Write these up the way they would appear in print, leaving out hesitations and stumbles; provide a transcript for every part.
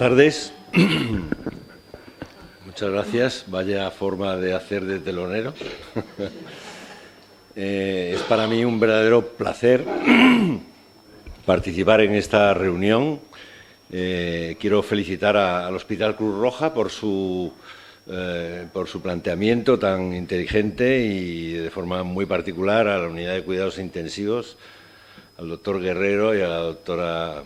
tardes. Muchas gracias. Vaya forma de hacer de telonero. Es para mí un verdadero placer participar en esta reunión. Quiero felicitar al Hospital Cruz Roja por su planteamiento tan inteligente y de forma muy particular a la Unidad de Cuidados Intensivos, al doctor Guerrero y a la doctora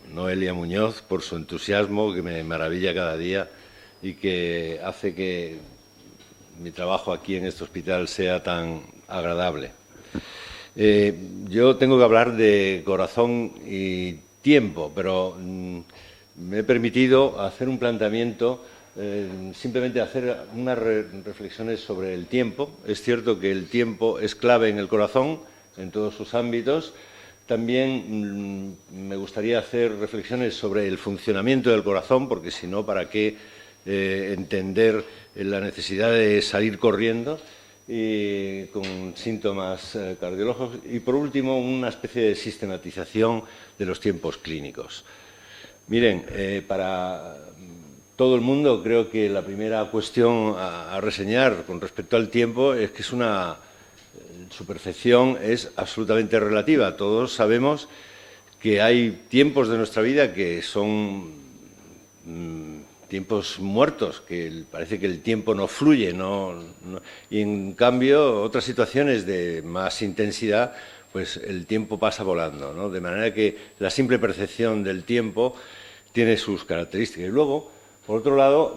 Noelia Muñoz por su entusiasmo, que me maravilla cada día y que hace que mi trabajo aquí en este hospital sea tan agradable. Yo tengo que hablar de corazón y tiempo, pero me he permitido hacer un planteamiento, simplemente hacer unas reflexiones sobre el tiempo. Es cierto que el tiempo es clave en el corazón, en todos sus ámbitos. También me gustaría hacer reflexiones sobre el funcionamiento del corazón, porque si no, ¿para qué entender la necesidad de salir corriendo con síntomas cardiológicos? Y, por último, una especie de sistematización de los tiempos clínicos. Miren, para todo el mundo creo que la primera cuestión a reseñar con respecto al tiempo es que su percepción es absolutamente relativa. Todos sabemos que hay tiempos de nuestra vida que son tiempos muertos, que parece que el tiempo no fluye, y en cambio otras situaciones de más intensidad, pues el tiempo pasa volando, ¿no? De manera que la simple percepción del tiempo tiene sus características. Y luego, por otro lado,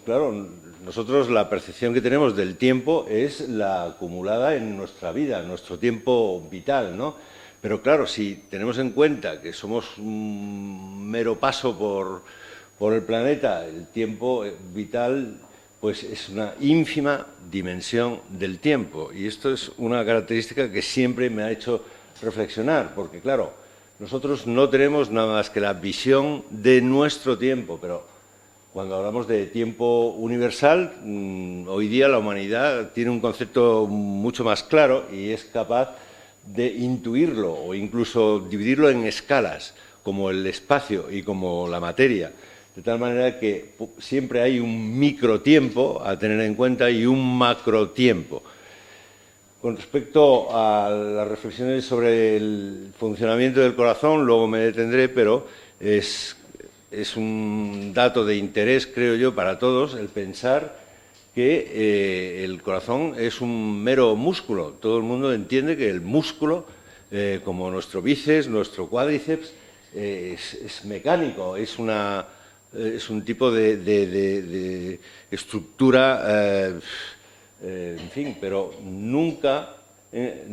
claro, nosotros la percepción que tenemos del tiempo es la acumulada en nuestra vida, nuestro tiempo vital, ¿no? Pero claro, si tenemos en cuenta que somos un mero paso por el planeta, el tiempo vital pues es una ínfima dimensión del tiempo. Y esto es una característica que siempre me ha hecho reflexionar, porque claro, nosotros no tenemos nada más que la visión de nuestro tiempo, pero cuando hablamos de tiempo universal, hoy día la humanidad tiene un concepto mucho más claro y es capaz de intuirlo o incluso dividirlo en escalas, como el espacio y como la materia, de tal manera que siempre hay un microtiempo a tener en cuenta y un macrotiempo. Con respecto a las reflexiones sobre el funcionamiento del corazón, luego me detendré, pero es un dato de interés, creo yo, para todos, el pensar que el corazón es un mero músculo. Todo el mundo entiende que el músculo, como nuestro bíceps, nuestro cuádriceps, es mecánico, es un tipo de estructura, en fin, pero nunca,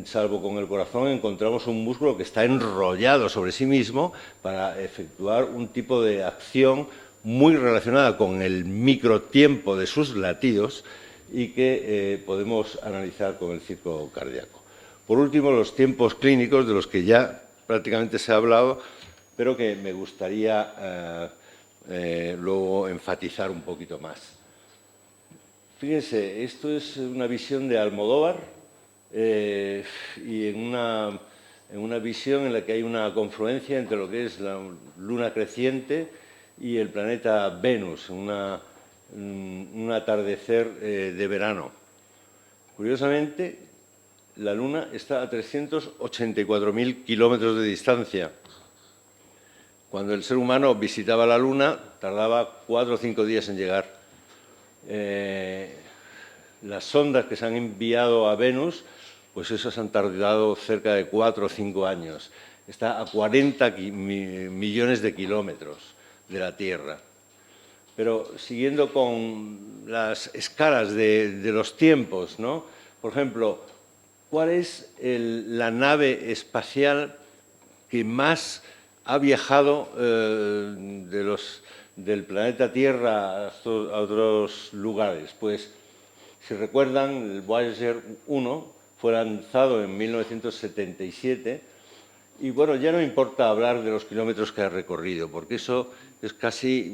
salvo con el corazón, encontramos un músculo que está enrollado sobre sí mismo para efectuar un tipo de acción muy relacionada con el microtiempo de sus latidos y que podemos analizar con el ciclo cardíaco. Por último, los tiempos clínicos, de los que ya prácticamente se ha hablado, pero que me gustaría luego enfatizar un poquito más. Fíjense, esto es una visión de Almodóvar y en una visión en la que hay una confluencia entre lo que es la luna creciente y el planeta Venus, un atardecer de verano. Curiosamente, la luna está a 384.000 kilómetros de distancia. Cuando el ser humano visitaba la luna, tardaba 4 o 5 días en llegar. Las sondas que se han enviado a Venus, pues esas han tardado cerca de 4 o 5 años. Está a 40 millones de kilómetros de la Tierra. Pero siguiendo con las escalas de los tiempos, ¿no? Por ejemplo, ¿cuál es la nave espacial que más ha viajado del planeta Tierra a otros lugares? Pues, si recuerdan, el Voyager 1 fue lanzado en 1977 y, bueno, ya no importa hablar de los kilómetros que ha recorrido, porque eso es casi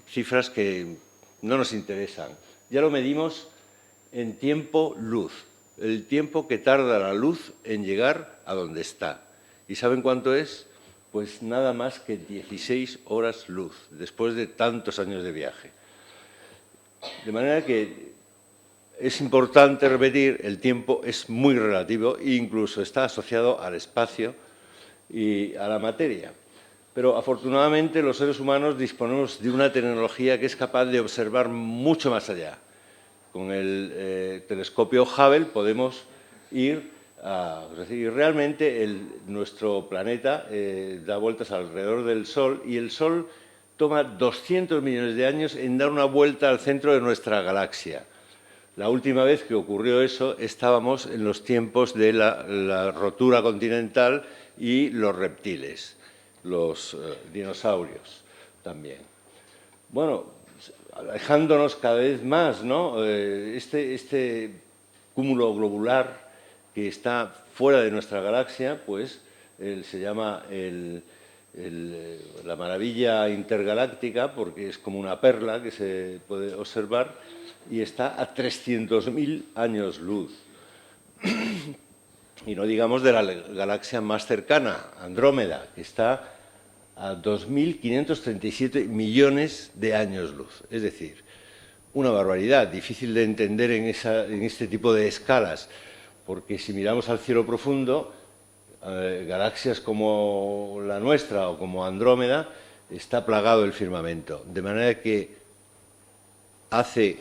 cifras que no nos interesan. Ya lo medimos en tiempo-luz, el tiempo que tarda la luz en llegar a donde está. ¿Y saben cuánto es? Pues nada más que 16 horas luz, después de tantos años de viaje. De manera que es importante repetir, el tiempo es muy relativo e incluso está asociado al espacio y a la materia. Pero afortunadamente los seres humanos disponemos de una tecnología que es capaz de observar mucho más allá. Con el telescopio Hubble podemos ir y realmente nuestro planeta da vueltas alrededor del Sol y el Sol toma 200 millones de años en dar una vuelta al centro de nuestra galaxia. La última vez que ocurrió eso estábamos en los tiempos de la rotura continental y los reptiles, los dinosaurios también. Bueno, alejándonos cada vez más, ¿no? Este cúmulo globular que está fuera de nuestra galaxia, pues se llama la maravilla intergaláctica, porque es como una perla que se puede observar, y está a 300.000 años luz. Y no digamos de la galaxia más cercana, Andrómeda, que está a 2.537 millones de años luz. Es decir, una barbaridad, difícil de entender en este tipo de escalas, porque si miramos al cielo profundo, galaxias como la nuestra o como Andrómeda, está plagado el firmamento. De manera que hace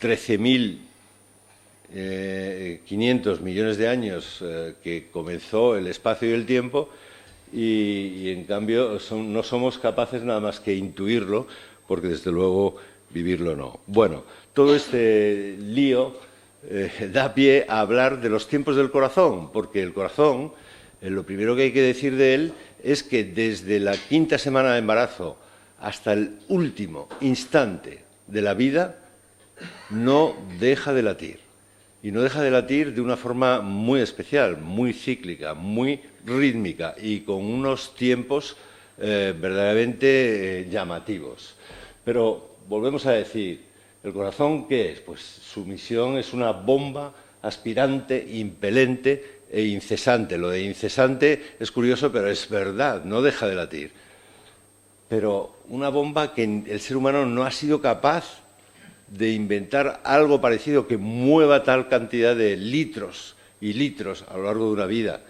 13.500 millones de años que comenzó el espacio y el tiempo y en cambio no somos capaces nada más que intuirlo, porque desde luego vivirlo no. Bueno, todo este lío da pie a hablar de los tiempos del corazón, porque el corazón, lo primero que hay que decir de él es que desde la 5ª semana de embarazo hasta el último instante de la vida no deja de latir. Y no deja de latir de una forma muy especial, muy cíclica, muy rítmica y con unos tiempos verdaderamente llamativos. Pero volvemos a decir, ¿el corazón qué es? Pues su misión es una bomba aspirante, impelente e incesante. Lo de incesante es curioso, pero es verdad, no deja de latir. Pero una bomba que el ser humano no ha sido capaz de inventar algo parecido que mueva tal cantidad de litros y litros a lo largo de una vida.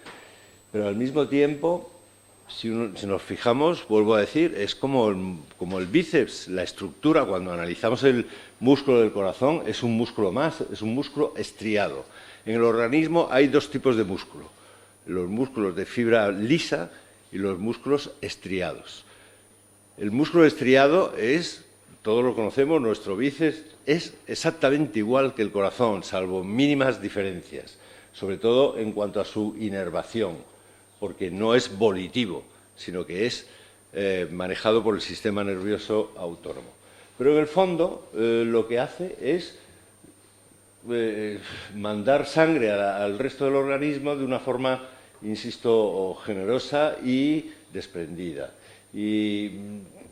Pero al mismo tiempo, si nos fijamos, vuelvo a decir, es como el bíceps, la estructura, cuando analizamos el músculo del corazón, es un músculo más, es un músculo estriado. En el organismo hay dos tipos de músculo, los músculos de fibra lisa y los músculos estriados. El músculo estriado es, todos lo conocemos, nuestro bíceps es exactamente igual que el corazón, salvo mínimas diferencias, sobre todo en cuanto a su inervación, porque no es volitivo, sino que es manejado por el sistema nervioso autónomo. Pero en el fondo lo que hace es mandar sangre al resto del organismo de una forma, insisto, generosa y desprendida. Y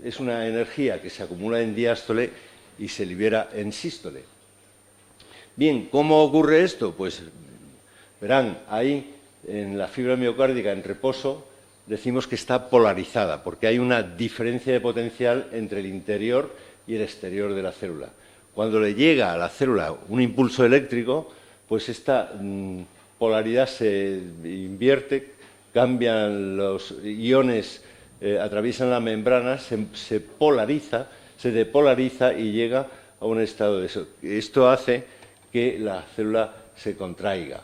es una energía que se acumula en diástole y se libera en sístole. Bien, ¿cómo ocurre esto? Pues verán, ahí en la fibra miocárdica en reposo decimos que está polarizada, porque hay una diferencia de potencial entre el interior y el exterior de la célula. Cuando le llega a la célula un impulso eléctrico, pues esta polaridad se invierte, cambian los iones, atraviesan la membrana, se polariza, se depolariza y llega a un estado de eso. Esto hace que la célula se contraiga.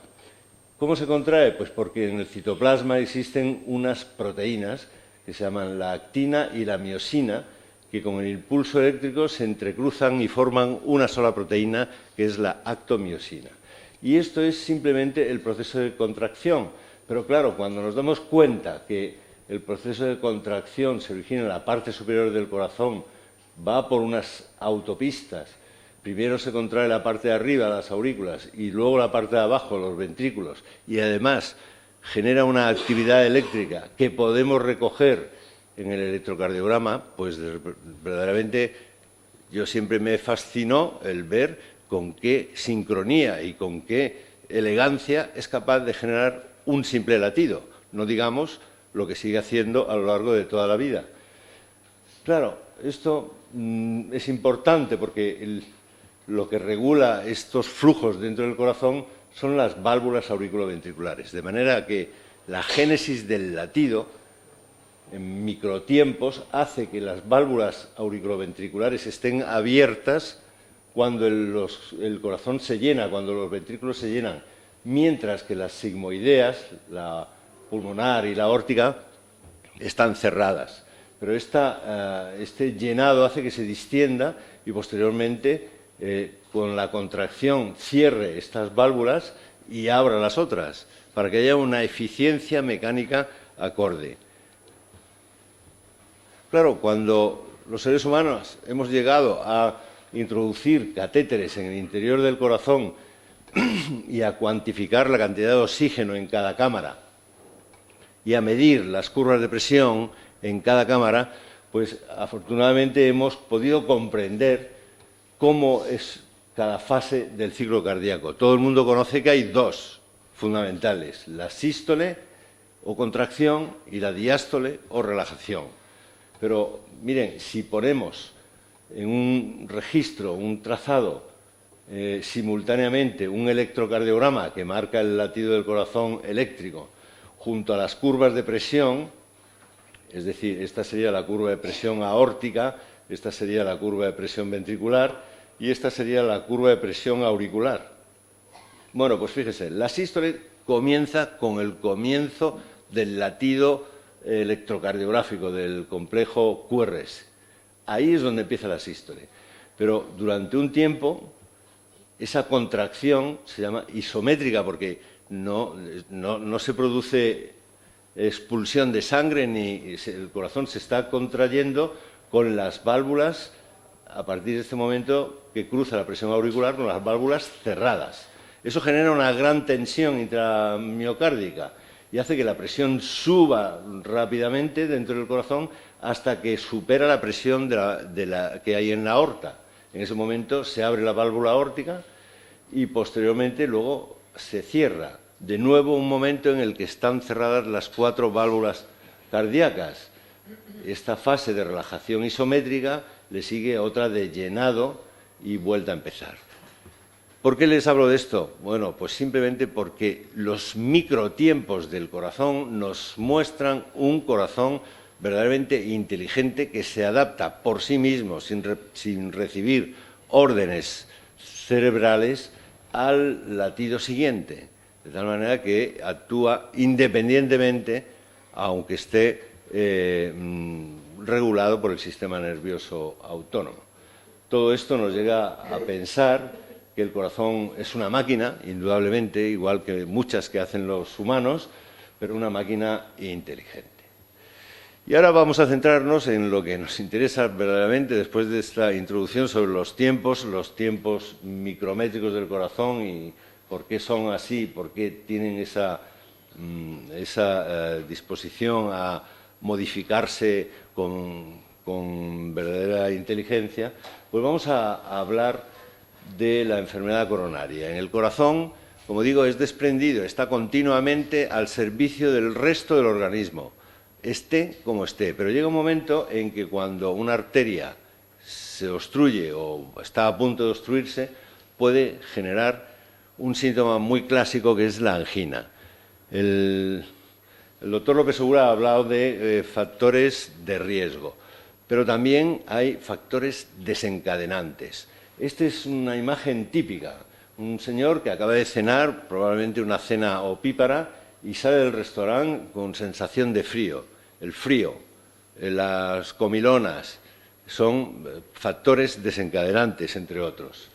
¿Cómo se contrae? Pues porque en el citoplasma existen unas proteínas que se llaman la actina y la miosina, que con el impulso eléctrico se entrecruzan y forman una sola proteína, que es la actomiosina. Y esto es simplemente el proceso de contracción. Pero claro, cuando nos damos cuenta que el proceso de contracción se origina en la parte superior del corazón, va por unas autopistas, primero se contrae la parte de arriba, las aurículas, y luego la parte de abajo, los ventrículos, y además genera una actividad eléctrica que podemos recoger en el electrocardiograma, pues verdaderamente yo siempre me fascinó el ver con qué sincronía y con qué elegancia es capaz de generar un simple latido, no digamos lo que sigue haciendo a lo largo de toda la vida. Claro, esto es importante porque lo que regula estos flujos dentro del corazón son las válvulas auriculoventriculares, de manera que la génesis del latido en microtiempos hace que las válvulas auriculoventriculares estén abiertas cuando el corazón se llena, cuando los ventrículos se llenan, mientras que las sigmoideas, la pulmonar y la aórtica, están cerradas. Pero este llenado hace que se distienda y posteriormente, con la contracción, cierre estas válvulas y abra las otras, para que haya una eficiencia mecánica acorde. Claro, cuando los seres humanos hemos llegado a introducir catéteres en el interior del corazón y a cuantificar la cantidad de oxígeno en cada cámara y a medir las curvas de presión en cada cámara, pues afortunadamente hemos podido comprender cómo es cada fase del ciclo cardíaco. Todo el mundo conoce que hay dos fundamentales, la sístole o contracción y la diástole o relajación. Pero miren, si ponemos en un registro, un trazado, simultáneamente un electrocardiograma que marca el latido del corazón eléctrico junto a las curvas de presión, es decir, esta sería la curva de presión aórtica, esta sería la curva de presión ventricular y esta sería la curva de presión auricular. Bueno, pues fíjese, la sístole comienza con el comienzo del latido electrocardiográfico del complejo QRS. Ahí es donde empieza la sístole. Pero durante un tiempo esa contracción se llama isométrica porque no se produce expulsión de sangre ni el corazón se está contrayendo con las válvulas a partir de este momento que cruza la presión auricular con las válvulas cerradas. Eso genera una gran tensión intramiocárdica y hace que la presión suba rápidamente dentro del corazón hasta que supera la presión que hay en la aorta. En ese momento se abre la válvula aórtica y posteriormente luego se cierra. De nuevo un momento en el que están cerradas las 4 válvulas cardíacas. Esta fase de relajación isométrica le sigue otra de llenado y vuelta a empezar. ¿Por qué les hablo de esto? Bueno, pues simplemente porque los microtiempos del corazón nos muestran un corazón verdaderamente inteligente que se adapta por sí mismo, sin recibir órdenes cerebrales, al latido siguiente, de tal manera que actúa independientemente, aunque esté regulado por el sistema nervioso autónomo. Todo esto nos llega a pensar que el corazón es una máquina, indudablemente, igual que muchas que hacen los humanos, pero una máquina inteligente. Y ahora vamos a centrarnos en lo que nos interesa verdaderamente después de esta introducción sobre los tiempos micrométricos del corazón y por qué son así, por qué tienen esa disposición a modificarse con verdadera inteligencia. Pues vamos a hablar de la enfermedad coronaria. En el corazón, como digo, es desprendido, está continuamente al servicio del resto del organismo, esté como esté. Pero llega un momento en que cuando una arteria se obstruye o está a punto de obstruirse, puede generar un síntoma muy clásico que es la angina. El doctor López Segura ha hablado de factores de riesgo, pero también hay factores desencadenantes. Esta es una imagen típica, un señor que acaba de cenar, probablemente una cena opípara, y sale del restaurante con sensación de frío. El frío, las comilonas, son factores desencadenantes, entre otros.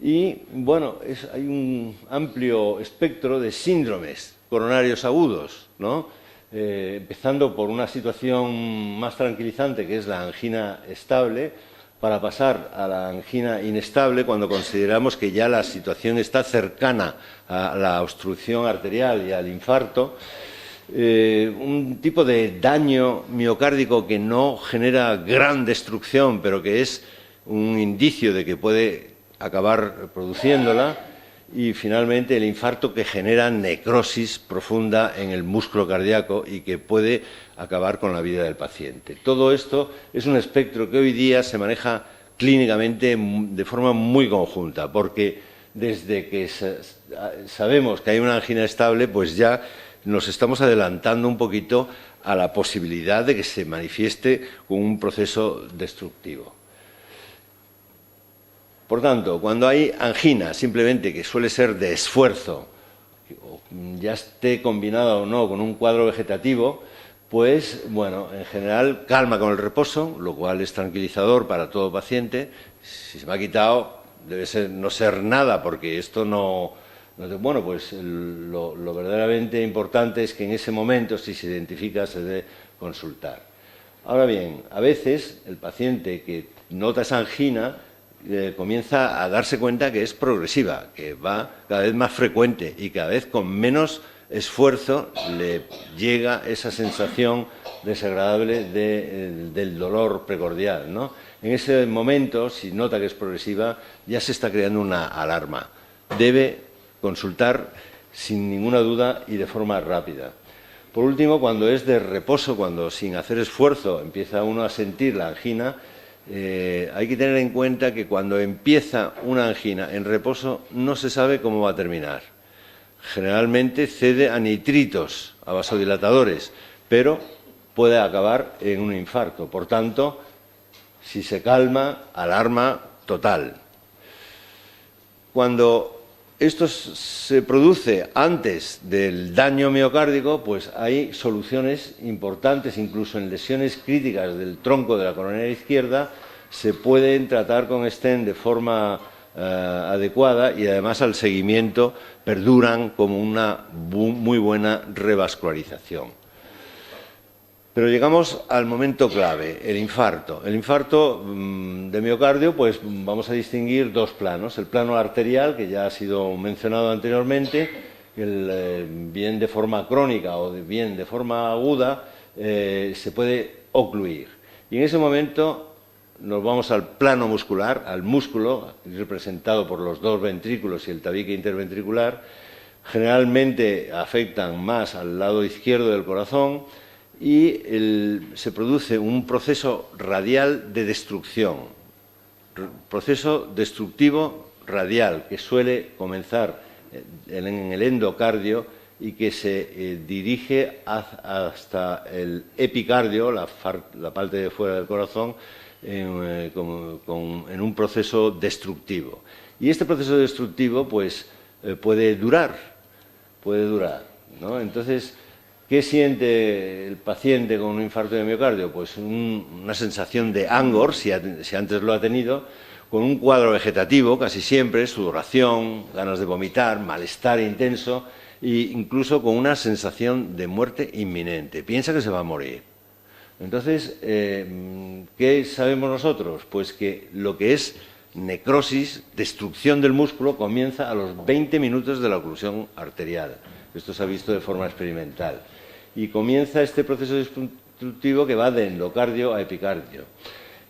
Y, bueno, hay un amplio espectro de síndromes coronarios agudos, ¿no? Empezando por una situación más tranquilizante, que es la angina estable, para pasar a la angina inestable cuando consideramos que ya la situación está cercana a la obstrucción arterial y al infarto. Un tipo de daño miocárdico que no genera gran destrucción, pero que es un indicio de que puede acabar produciéndola. y finalmente el infarto que genera necrosis profunda en el músculo cardíaco y que puede acabar con la vida del paciente. Todo esto es un espectro que hoy día se maneja clínicamente de forma muy conjunta, porque desde que sabemos que hay una angina estable, pues ya nos estamos adelantando un poquito a la posibilidad de que se manifieste con un proceso destructivo. Por tanto, cuando hay angina, simplemente que suele ser de esfuerzo, ya esté combinada o no con un cuadro vegetativo, pues, bueno, en general calma con el reposo, lo cual es tranquilizador para todo paciente. Si se me ha quitado, debe no ser nada, porque esto no... Bueno, pues lo verdaderamente importante es que en ese momento, si se identifica, se debe consultar. Ahora bien, a veces el paciente que nota esa angina comienza a darse cuenta que es progresiva, que va cada vez más frecuente y cada vez con menos esfuerzo le llega esa sensación desagradable del dolor precordial, ¿no? En ese momento, si nota que es progresiva, ya se está creando una alarma. Debe consultar sin ninguna duda y de forma rápida. Por último, cuando es de reposo, cuando sin hacer esfuerzo empieza uno a sentir la angina, hay que tener en cuenta que cuando empieza una angina en reposo no se sabe cómo va a terminar. Generalmente cede a nitritos, a vasodilatadores, pero puede acabar en un infarto. Por tanto, si se calma, alarma total. Cuando esto se produce antes del daño miocárdico, pues hay soluciones importantes, incluso en lesiones críticas del tronco de la coronaria izquierda, se pueden tratar con stent de forma adecuada y además al seguimiento perduran como una muy buena revascularización. Pero llegamos al momento clave, el infarto. El infarto de miocardio, pues vamos a distinguir dos planos. El plano arterial, que ya ha sido mencionado anteriormente, bien de forma crónica o bien de forma aguda, se puede ocluir. Y en ese momento nos vamos al plano muscular, al músculo, representado por los dos ventrículos y el tabique interventricular. Generalmente afectan más al lado izquierdo del corazón, y se produce un proceso radial de destrucción, proceso destructivo radial que suele comenzar en el endocardio y que se dirige hasta el epicardio, la parte de fuera del corazón, en un proceso destructivo. Y este proceso destructivo pues, puede durar, ¿no? Entonces, ¿qué siente el paciente con un infarto de miocardio? Pues una sensación de angor, si antes lo ha tenido, con un cuadro vegetativo casi siempre, sudoración, ganas de vomitar, malestar intenso e incluso con una sensación de muerte inminente. Piensa que se va a morir. Entonces, ¿qué sabemos nosotros? Pues que lo que es necrosis, destrucción del músculo, comienza a los 20 minutos de la oclusión arterial. Esto se ha visto de forma experimental. Y comienza este proceso destructivo que va de endocardio a epicardio.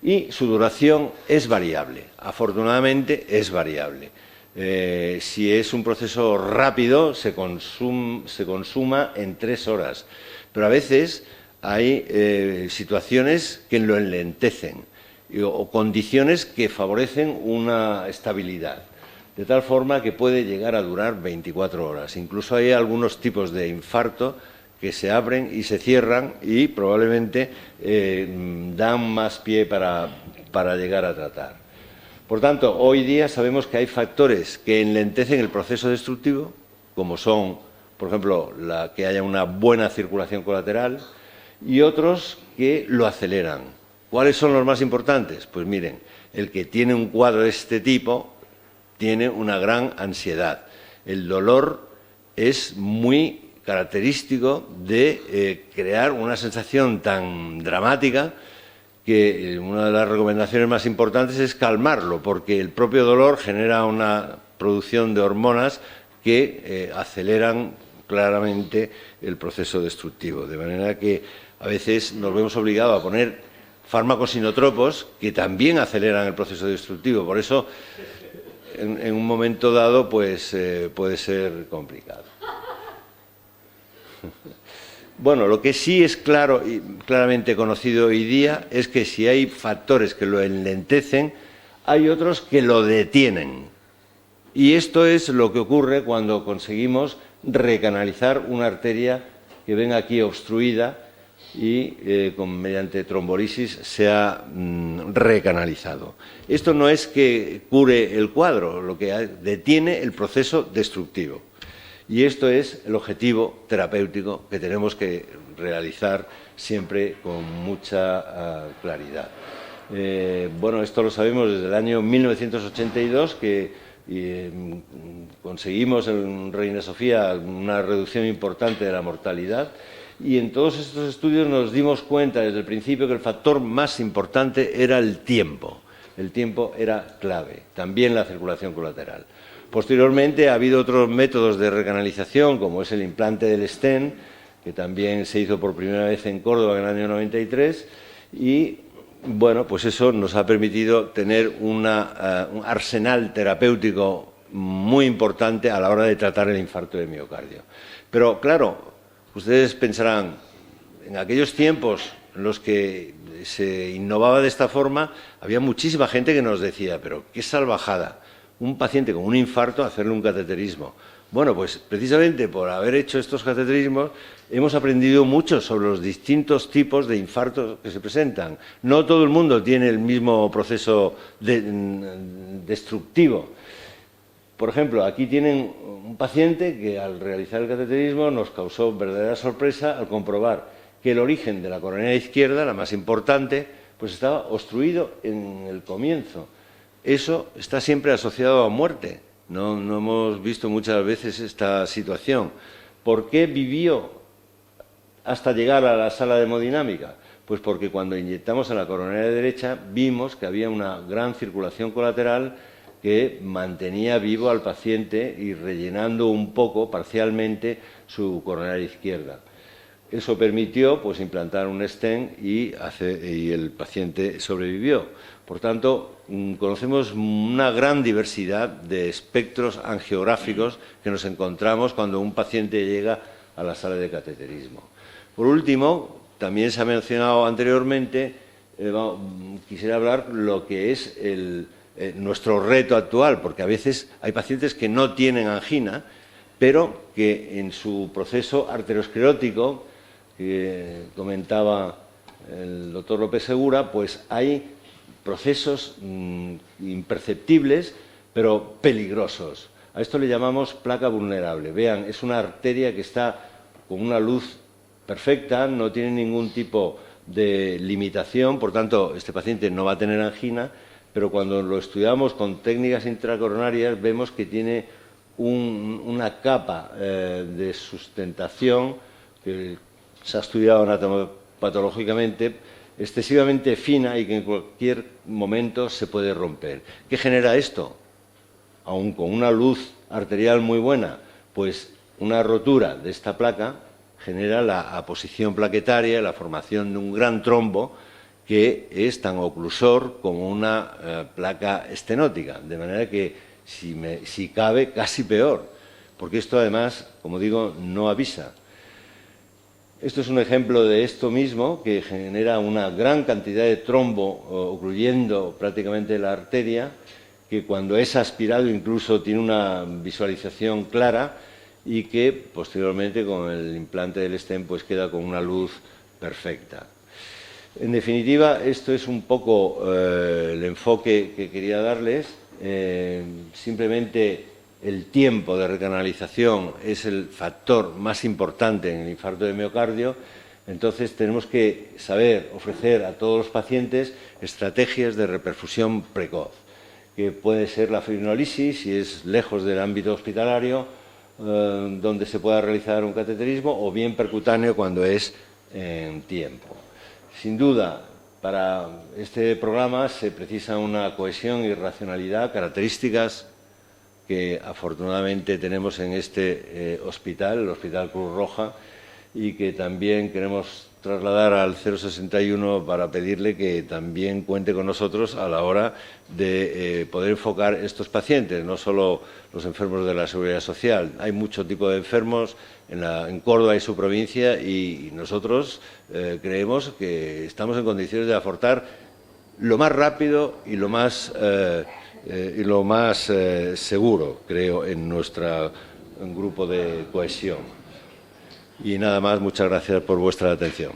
Y su duración es variable, afortunadamente es variable. Si es un proceso rápido, se consuma en 3 horas. Pero a veces hay situaciones que lo enlentecen o condiciones que favorecen una estabilidad, de tal forma que puede llegar a durar 24 horas. Incluso hay algunos tipos de infarto que se abren y se cierran y probablemente dan más pie para llegar a tratar. Por tanto, hoy día sabemos que hay factores que enlentecen el proceso destructivo, como son, por ejemplo, que haya una buena circulación colateral, y otros que lo aceleran. ¿Cuáles son los más importantes? Pues miren, el que tiene un cuadro de este tipo tiene una gran ansiedad. El dolor es muy característico de crear una sensación tan dramática que una de las recomendaciones más importantes es calmarlo, porque el propio dolor genera una producción de hormonas que aceleran claramente el proceso destructivo. De manera que a veces nos vemos obligados a poner fármacos inotropos que también aceleran el proceso destructivo. Por eso en un momento dado pues puede ser complicado. Bueno, lo que sí es claro y claramente conocido hoy día es que si hay factores que lo enlentecen, hay otros que lo detienen. Y esto es lo que ocurre cuando conseguimos recanalizar una arteria que venga aquí obstruida y mediante trombolisis sea recanalizado. Esto no es que cure el cuadro, lo que detiene el proceso destructivo. Y esto es el objetivo terapéutico que tenemos que realizar siempre con mucha claridad. Bueno, esto lo sabemos desde el año 1982, que conseguimos en Reina Sofía una reducción importante de la mortalidad, y en todos estos estudios nos dimos cuenta desde el principio que el factor más importante era el tiempo. El tiempo era clave, también la circulación colateral. Posteriormente ha habido otros métodos de recanalización, como es el implante del stent, que también se hizo por primera vez en Córdoba en el año 93, y bueno, pues eso nos ha permitido tener un arsenal terapéutico muy importante a la hora de tratar el infarto de miocardio. Pero claro, ustedes pensarán, en aquellos tiempos en los que se innovaba de esta forma, había muchísima gente que nos decía, pero qué salvajada, un paciente con un infarto hacerle un cateterismo. Bueno, pues precisamente por haber hecho estos cateterismos hemos aprendido mucho sobre los distintos tipos de infartos que se presentan. No todo el mundo tiene el mismo proceso destructivo. Por ejemplo, aquí tienen un paciente que al realizar el cateterismo nos causó verdadera sorpresa al comprobar que el origen de la coronaria izquierda, la más importante, pues estaba obstruido en el comienzo. Eso está siempre asociado a muerte. No hemos visto muchas veces esta situación. ¿Por qué vivió hasta llegar a la sala de hemodinámica? Pues porque cuando inyectamos en la coronaria derecha vimos que había una gran circulación colateral que mantenía vivo al paciente y rellenando un poco, parcialmente, su coronaria izquierda. Eso permitió pues, implantar un stent y el paciente sobrevivió. Por tanto, conocemos una gran diversidad de espectros angiográficos que nos encontramos cuando un paciente llega a la sala de cateterismo. Por último, también se ha mencionado anteriormente, quisiera hablar lo que es nuestro reto actual, porque a veces hay pacientes que no tienen angina, pero que en su proceso arteriosclerótico, que comentaba el doctor López Segura, pues hay procesos imperceptibles, pero peligrosos. A esto le llamamos placa vulnerable. Vean, es una arteria que está con una luz perfecta, no tiene ningún tipo de limitación, por tanto, este paciente no va a tener angina, pero cuando lo estudiamos con técnicas intracoronarias vemos que tiene una capa de sustentación que se ha estudiado anatomopatológicamente excesivamente fina y que en cualquier momento se puede romper. ¿Qué genera esto? Aun con una luz arterial muy buena, pues una rotura de esta placa genera la aposición plaquetaria, la formación de un gran trombo que es tan oclusor como una placa estenótica, de manera que si cabe casi peor, porque esto además, como digo, no avisa. Esto es un ejemplo de esto mismo, que genera una gran cantidad de trombo ocluyendo prácticamente la arteria, que cuando es aspirado incluso tiene una visualización clara y que posteriormente con el implante del stent pues queda con una luz perfecta. En definitiva, esto es un poco el enfoque que quería darles. Simplemente el tiempo de recanalización es el factor más importante en el infarto de miocardio, entonces tenemos que saber ofrecer a todos los pacientes estrategias de reperfusión precoz, que puede ser la fibrinolisis, si es lejos del ámbito hospitalario, donde se pueda realizar un cateterismo, o bien percutáneo cuando es en tiempo. Sin duda, para este programa se precisa una cohesión y racionalidad, características que afortunadamente tenemos en este hospital, el Hospital Cruz Roja, y que también queremos trasladar al 061 para pedirle que también cuente con nosotros a la hora de poder enfocar estos pacientes, no solo los enfermos de la Seguridad Social. Hay mucho tipo de enfermos en Córdoba y su provincia y nosotros creemos que estamos en condiciones de aportar lo más rápido y lo más seguro, creo, en nuestro grupo de cohesión. Y nada más, muchas gracias por vuestra atención.